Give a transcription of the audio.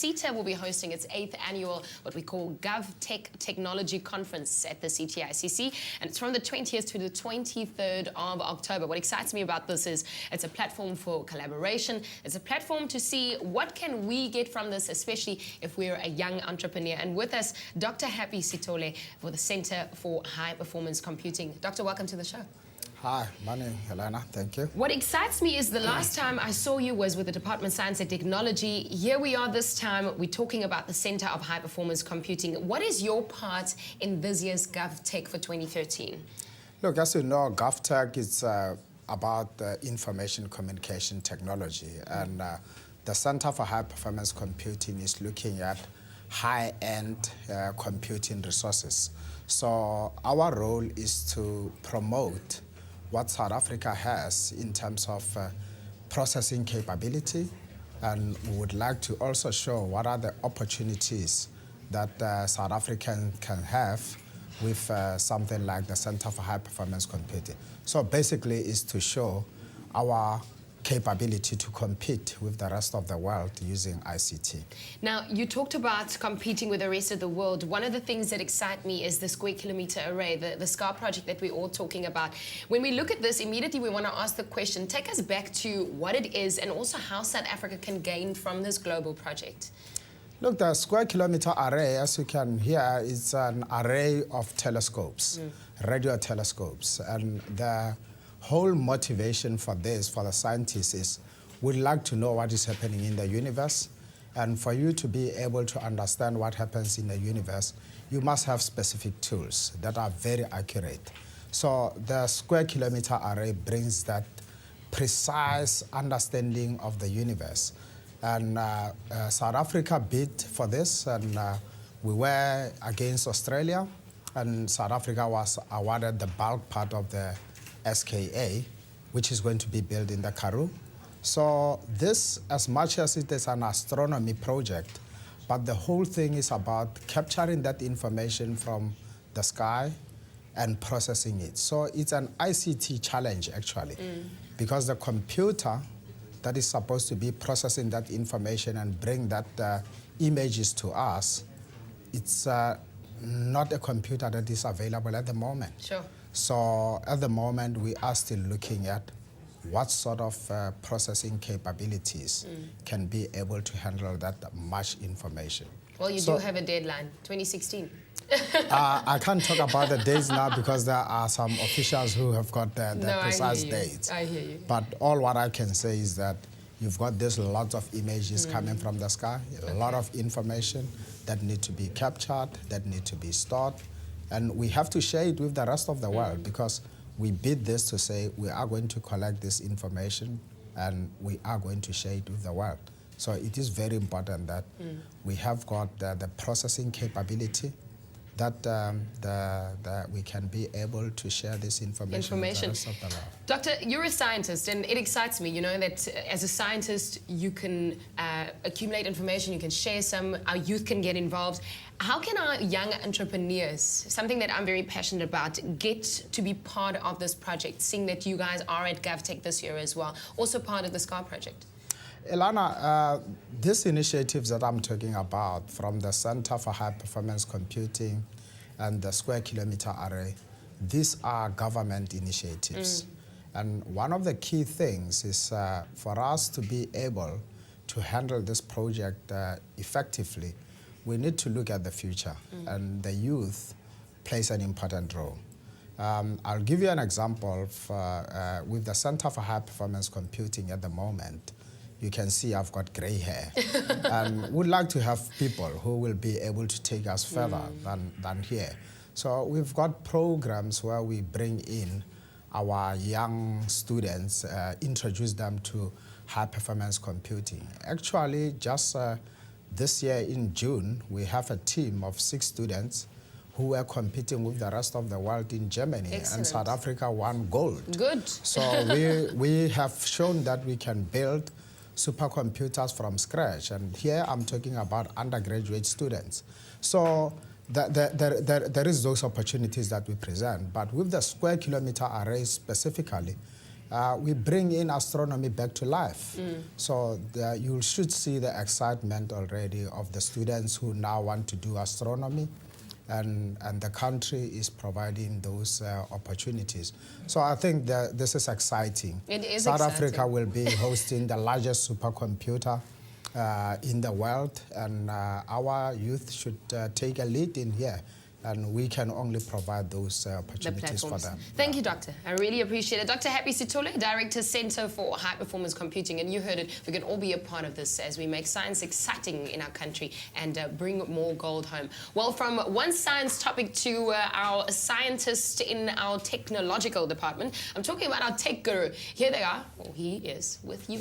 SITA will be hosting its 8th annual, what we call Gov Tech Technology Conference at the CTICC, and it's from the 20th to the 23rd of October. What excites me about this is it's a platform for collaboration. It's a platform to see what can we get from this, especially if we're a young entrepreneur. And with us, Dr. Happy Sithole for the Center for High Performance Computing. Doctor, welcome to the show. Hi, my name is Helena. Thank you. What excites me is the last time I saw you was with the Department of Science and Technology. Here we are this time. We're talking about the Center of High Performance Computing. What is your part in this year's GovTech for 2013? Look, as you know, GovTech is about information communication technology. And the Center for High Performance Computing is looking at high-end computing resources. So our role is to promote what South Africa has in terms of processing capability, and we would like to also show what are the opportunities that South Africans can have with something like the Center for High Performance Computing. So basically is to show our capability to compete with the rest of the world using ICT. Now, you talked about competing with the rest of the world. One of the things that excite me is the square kilometer array, the SCAR project that we're all talking about. When we look at this, immediately we want to ask the question, take us back to what it is and also how South Africa can gain from this global project. Look, the square kilometer array, as you can hear, is an array of telescopes, radio telescopes, and the whole motivation for this, for the scientists, is we'd like to know what is happening in the universe. And for you to be able to understand what happens in the universe, you must have specific tools that are very accurate. So the square kilometer array brings that precise understanding of the universe. And South Africa bid for this, and we were against Australia, and South Africa was awarded the bulk part of the SKA, which is going to be built in the Karoo. So this, as much as it is an astronomy project, but the whole thing is about capturing that information from the sky and processing it. So it's an ICT challenge, actually, because the computer that is supposed to be processing that information and bring that images to us, it's not a computer that is available at the moment. Sure. So at the moment, we are still looking at what sort of processing capabilities can be able to handle that much information. Well, you do have a deadline, 2016. I can't talk about the dates now because there are some officials who have got the precise dates. I hear you. But all what I can say is that you've got this lots of images coming from the sky, a lot of information that need to be captured, that need to be stored. And we have to share it with the rest of the world because we bid this to say we are going to collect this information and we are going to share it with the world. So it is very important that we have got the processing capability that we can be able to share this information with the rest of the world. Doctor, you're a scientist, and it excites me, you know, that as a scientist, you can accumulate information, you can share some, our youth can get involved. How can our young entrepreneurs, something that I'm very passionate about, get to be part of this project, seeing that you guys are at GovTech this year as well, also part of the SCAR project? Ilana, these initiatives that I'm talking about from the Center for High Performance Computing and the Square Kilometer Array, these are government initiatives. And one of the key things is for us to be able to handle this project effectively, we need to look at the future, and the youth plays an important role. I'll give you an example with the Center for High Performance Computing at the moment. You can see I've got gray hair. And we'd like to have people who will be able to take us further than here. So we've got programs where we bring in our young students, introduce them to high-performance computing. Actually, just this year in June, we have a team of 6 students who were competing with the rest of the world in Germany. Excellent. And South Africa won gold. Good. So we have shown that we can build supercomputers from scratch. And here I'm talking about undergraduate students. So there is those opportunities that we present. But with the square kilometer array specifically, we bring in astronomy back to life. So you should see the excitement already of the students who now want to do astronomy, and the country is providing those opportunities. So I think that this is exciting. It is South exciting. Africa will be hosting the largest supercomputer in the world, and our youth should take a lead in here. And we can only provide those opportunities for them. Thank you, Doctor. I really appreciate it. Dr. Happy Sithole, Director, Center for High Performance Computing. And you heard it, we can all be a part of this as we make science exciting in our country and bring more gold home. Well, from one science topic to our scientist in our technological department, I'm talking about our tech guru. Here they are, or he is, with you.